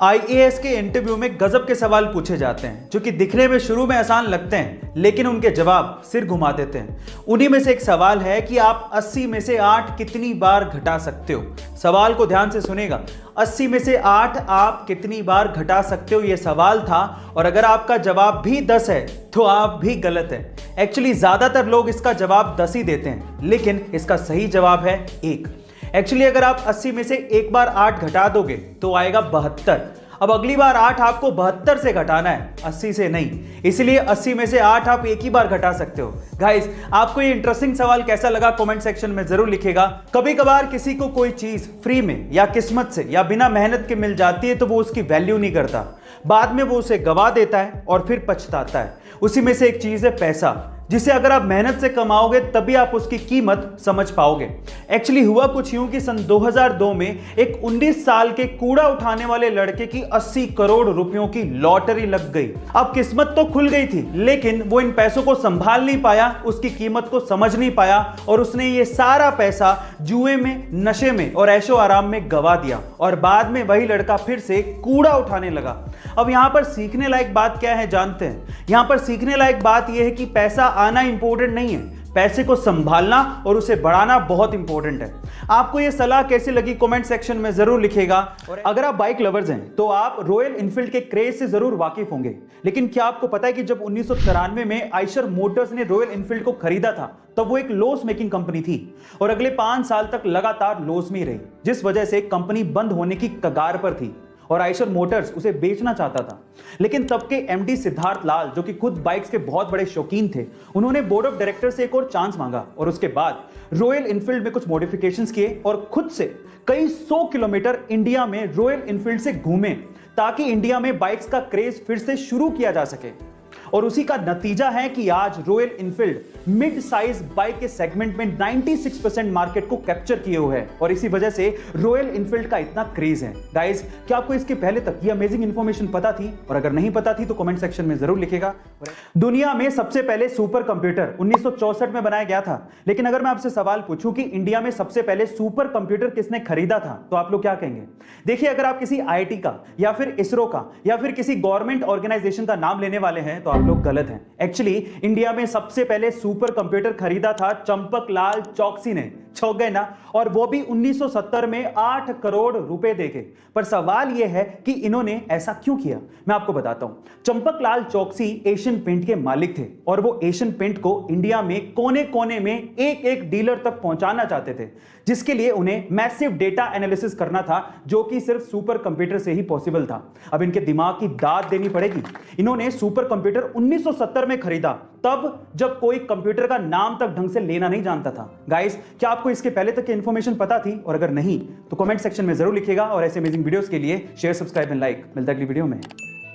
IAS के interview में गजब के सवाल पूछे जाते हैं जो कि दिखने में शुरू में आसान लगते हैं, लेकिन उनके जवाब सिर घुमा देते हैं। उन्हीं में से एक सवाल है कि आप 80 में से 8 कितनी बार घटा सकते हो। सवाल को ध्यान से सुनेगा। 80 में से 8 आप कितनी बार घटा सकते हो, यह सवाल था। और अगर आपका जवाब भी 10 है तो आप भी गलत है। एक्चुअली ज्यादातर लोग इसका जवाब 10 ही देते हैं, लेकिन इसका सही जवाब है 1। एक्चुअली अगर आप 80 में से एक बार 8 घटा दोगे तो आएगा 72। अब अगली बार 8 आपको 72 से घटाना है, 80 से नहीं। इसलिए 80 में से 8 आप एक ही बार घटा सकते हो। गाइस, आपको ये इंटरेस्टिंग सवाल कैसा लगा कमेंट सेक्शन में जरूर लिखिएगा। कभी कभार किसी को कोई चीज फ्री में या किस्मत से या बिना मेहनत के मिल जाती है तो वो उसकी वैल्यू नहीं करता, बाद में वो उसे गवा देता है और फिर पछताता है। उसी में से एक चीज है पैसा, जिसे अगर आप मेहनत से कमाओगे तभी आप उसकी कीमत समझ पाओगे। एक्चुअली हुआ कुछ यूं कि सन 2002 में एक 19 साल के कूड़ा उठाने वाले लड़के की 80 करोड़ रुपयों की लॉटरी लग गई। अब किस्मत तो खुल गई थी, लेकिन वो इन पैसों को संभाल नहीं पाया, उसकी कीमत को समझ नहीं पाया और उसने ये सारा पैसा जुए में, नशे में और ऐशो आराम में गवा दिया। और बाद में वही लड़का फिर से कूड़ा उठाने लगा। अब यहां पर सीखने लायक बात क्या है जानते हैं? यहां पर सीखने लायक बात यह है कि पैसा आना इंपॉर्टेंट नहीं है, पैसे को संभालना और उसे बढ़ाना बहुत इंपॉर्टेंट है। आपको यह सलाह कैसी लगी कमेंट सेक्शन में जरूर लिखिएगा। और अगर आप बाइक लवर्स हैं तो आप रॉयल एनफील्ड के क्रेज से जरूर वाकिफ होंगे। लेकिन क्या आपको पता है कि जब 1993 में आइशर मोटर्स ने रॉयल एनफील्ड को खरीदा था तब वो एक लॉस मेकिंग कंपनी थी और अगले 5 साल तक लगातार लॉस में ही रही, जिस वजह से कंपनी बंद होने की कगार पर थी और आइशर मोटर्स उसे बेचना चाहता था। लेकिन तब के एमडी सिद्धार्थ लाल, जो कि खुद बाइक्स के बहुत बड़े शौकीन थे, उन्होंने बोर्ड ऑफ डायरेक्टर से एक और चांस मांगा और उसके बाद रॉयल एनफील्ड में कुछ मॉडिफिकेशंस किए और खुद से कई 100 किलोमीटर इंडिया में रॉयल एनफील्ड से घूमे ताकि इंडिया में बाइक्स का क्रेज फिर से शुरू किया जा सके। और उसी का नतीजा है कि आज royal Enfield mid size bike के सेगमेंट में 96% मार्केट को कैप्चर किए हुए है और इसी वजह से रॉयल एनफील्ड का इतना क्रेज है। गाइस, क्या आपको इसके पहले तक ये अमेजिंग इंफॉर्मेशन पता थी? और अगर नहीं पता थी तो कमेंट सेक्शन में जरूर लिखिएगा। दुनिया में सबसे पहले सुपर कंप्यूटर 1964 में बनाया गया था, लेकिन अगर मैं आपसे सवाल पूछूं कि इंडिया में सबसे पहले सुपर कंप्यूटर किसने खरीदा था तो आप लोग क्या कहेंगे? देखिए, अगर आप किसी आईआईटी का या फिर इसरो का या फिर किसी गवर्नमेंट ऑर्गेनाइजेशन का नाम लेने वाले हैं तो आप लोग गलत हैं। एक्चुअली इंडिया में सबसे पहले सुपर कंप्यूटर खरीदा था चंपकलाल चौकसी ने। चौंक गए ना? और वो भी 1970 में 8 करोड़ रुपए देके। पर सवाल यह है कि इन्होंने ऐसा क्यों किया, मैं आपको बताता हूं। चंपकलाल चौकसी एशियन पेंट के मालिक थे और वो एशियन पेंट को इंडिया में कोने कोने में एक एक डीलर तक पहुंचाना चाहते थे, जिसके लिए उन्हें मैसिव डेटा एनालिसिस करना था, जो कि सिर्फ सुपर कंप्यूटर से ही पॉसिबल था। अब इनके दिमाग की दाद देनी पड़ेगी। इन्होंने सुपर कंप्यूटर 1970 में खरीदा, तब जब कोई कंप्यूटर का नाम तक ढंग से लेना नहीं जानता था। गाइस, क्या आपको इसके पहले तक की इंफॉर्मेशन पता थी? और अगर नहीं तो कमेंट सेक्शन में जरूर लिखिएगा। और ऐसे अमेजिंग वीडियोस के लिए शेयर, सब्सक्राइब एंड लाइक। मिलता है अगली वीडियो में।